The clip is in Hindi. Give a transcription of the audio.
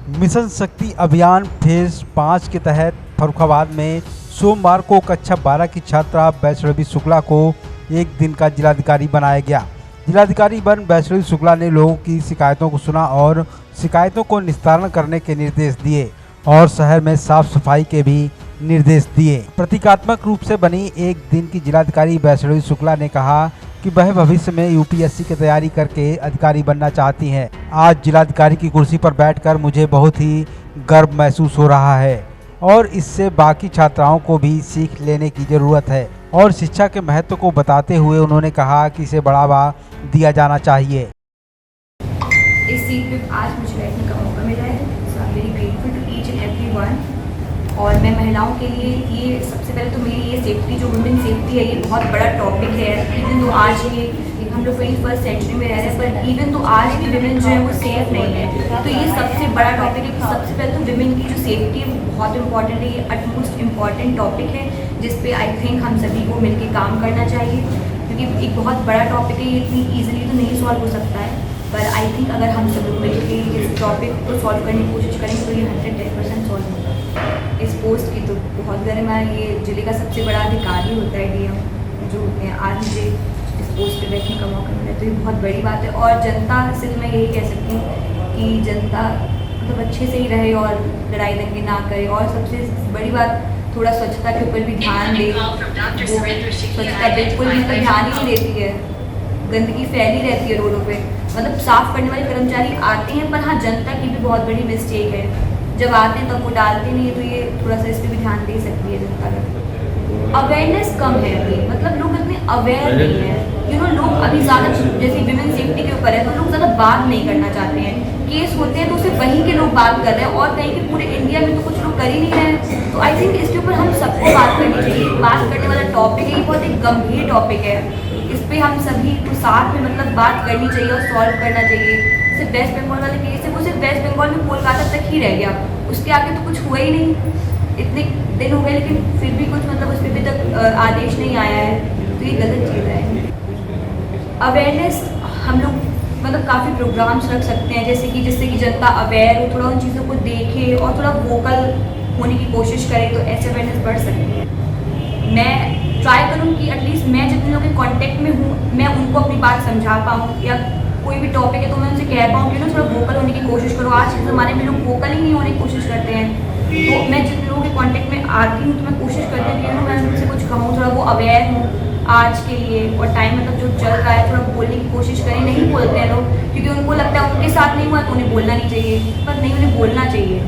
मिशन शक्ति अभियान फेज 5 के तहत फर्रुखाबाद में सोमवार को कक्षा 12 की छात्रा वैष्णवी शुक्ला को एक दिन का जिलाधिकारी बनाया गया। जिलाधिकारी बन वैष्णवी शुक्ला ने लोगों की शिकायतों को सुना और शिकायतों को निस्तारण करने के निर्देश दिए और शहर में साफ सफाई के भी निर्देश दिए। प्रतीकात्मक रूप से बनी एक दिन की जिलाधिकारी वैष्णवी शुक्ला ने कहा कि वह भविष्य में यूपीएससी की तैयारी करके अधिकारी बनना चाहती हैं। आज जिलाधिकारी की कुर्सी पर बैठकर मुझे बहुत ही गर्व महसूस हो रहा है और इससे बाकी छात्राओं को भी सीख लेने की ज़रूरत है और शिक्षा के महत्व को बताते हुए उन्होंने कहा कि इसे बढ़ावा दिया जाना चाहिए। इस सीट पे आज मुझे बैठने का मौका मिला है, so I am very grateful to each and everyone. और मैं महिलाओं के लिए ये सबसे पहले तो मेरी ये सेफ्टी, जो वुमेन सेफ्टी है, ये बहुत बड़ा टॉपिक है। इवन तो आज ये हम लोग 21st सेंचुरी में रह रहे हैं, पर इवन तो आज भी विमेन जो है वो सेफ नहीं है। तो ये सबसे बड़ा टॉपिक है कि सबसे पहले तो विमेन की जो सेफ्टी है वो बहुत इंपॉर्टेंट है। ये अटमोस्ट इम्पॉर्टेंट टॉपिक है जिस पे आई थिंक हम सभी को मिलकर काम करना चाहिए, क्योंकि एक बहुत बड़ा टॉपिक है। ये इतनी ईजिली तो नहीं सॉल्व हो सकता है, पर आई थिंक अगर हम सब लोग मिलकर इस टॉपिक को सॉल्व करने की कोशिश करेंगे तो ये 110% सॉल्व होगा। इस पोस्ट की तो बहुत गर्व है। ये जिले का सबसे बड़ा अधिकारी होता है डीएम, जो आज मुझे इस पोस्ट पे बैठने का मौका मिला, तो ये बहुत बड़ी बात है। और जनता से मैं यही कह सकती हूँ कि जनता मतलब अच्छे से ही रहे और लड़ाई दंगे ना करे। और सबसे बड़ी बात, थोड़ा स्वच्छता के ऊपर भी ध्यान दे। स्वच्छता बिल्कुल भी मतलब ध्यान ही नहीं देती है, गंदगी फैली रहती है रोडों पे। मतलब साफ करने वाले कर्मचारी आते हैं, पर हाँ जनता की भी बहुत बड़ी मिस्टेक है, जब आते हैं तब वो डालते नहीं है। तो ये थोड़ा सा इस पर भी ध्यान दे सकती है जनता का। अवेयरनेस कम है अभी, मतलब लोग इतने अवेयर नहीं है। लोग अभी ज़्यादा, जैसे विमेन सेफ्टी के ऊपर है, तो लोग ज़्यादा बात नहीं करना चाहते हैं। केस होते हैं तो उसे वहीं के लोग बात कर रहे हैं, और कहीं के पूरे इंडिया में तो कुछ लोग कर ही नहीं रहे हैं। तो आई थिंक इसके ऊपर हम सबको बात करनी चाहिए। बात करने वाला टॉपिक है, ये बहुत एक गंभीर टॉपिक है। इस पर हम सभी को साथ में मतलब बात करनी चाहिए और सॉल्व करना चाहिए। जैसे वेस्ट बंगाल वाले केस है, वो सिर्फ वेस्ट बंगाल में कोलकाता तक ही रह गया, उसके आगे तो कुछ हुआ ही नहीं। इतने दिन हो गए लेकिन फिर भी कुछ मतलब उस पर भी तक आदेश नहीं आया है, तो ये गलत चीज़ है। अवेयरनेस हम लोग मतलब काफ़ी प्रोग्राम्स रख सकते हैं, जैसे कि जिससे कि जनता अवेयर हो, थोड़ा उन चीज़ों को देखे और थोड़ा वोकल होने की कोशिश करे, तो ऐसे अवेयरनेस बढ़ सकती है। मैं ट्राई करूँ कि एटलीस्ट मैं जितने लोगों के कॉन्टेक्ट में हूँ, मैं उनको अपनी बात समझा पाऊँ, या कोई भी टॉपिक है तो मैं उनसे कह पाऊँ कि थोड़ा वोकल होने की कोशिश करो। आज के ज़माने में लोग वोकल ही नहीं होने की कोशिश करते हैं। तो मैं जिन लोगों के कांटेक्ट में आती हूँ तो मैं कोशिश करती हूँ कि मैं उनसे कुछ कहूँ, थोड़ा वो अवेयर हूँ आज के लिए। और टाइम मतलब जो चल रहा है, थोड़ा बोलने की कोशिश करें। नहीं बोलते हैं लोग, क्योंकि उनको लगता है उनके साथ नहीं हुआ तो उन्हें बोलना नहीं चाहिए, पर नहीं, उन्हें बोलना चाहिए।